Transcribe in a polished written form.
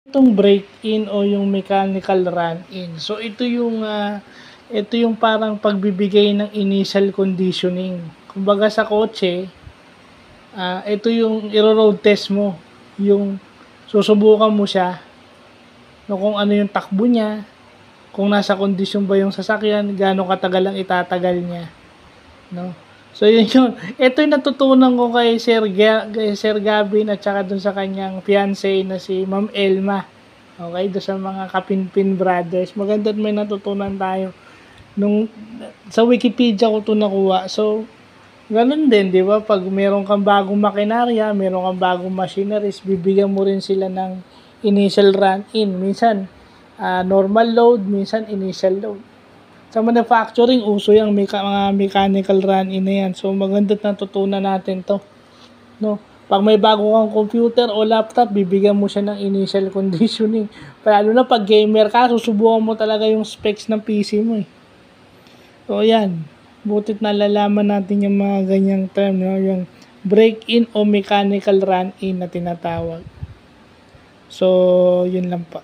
Itong break-in o yung mechanical run-in. So ito yung parang pagbibigay ng initial conditioning. Kumbaga sa kotse, ito yung iro-road test mo. Yung susubukan mo siya no, kung ano yung takbo niya, kung nasa kondisyon ba yung sasakyan, gaano katagal ang itatagal niya. No? So yun yun. Ito yung natutunan ko kay Sir Gavin at saka dun sa kanyang fiancé na si Ma'am Elma. Okay, doon sa mga Kapinpin Brothers. Maganda may natutunan tayo. Sa Wikipedia ko ito nakuha. So, ganun din, di ba? Pag meron kang bagong makinarya, meron kang bagong machineries, bibigyan mo rin sila ng initial run-in. Minsan, normal load, minsan initial load. Sa manufacturing, uso yung mga mechanical run-in na yan. So, maganda natutunan natin to. No? Pag may bago kang computer o laptop, bibigyan mo siya ng initial conditioning. Lalo na pag gamer ka, susubukan mo talaga yung specs ng PC mo. So, yan. Butit nalalaman natin yung mga ganyang term. No? Yung break-in o mechanical run-in na tinatawag. So, yun lang pa.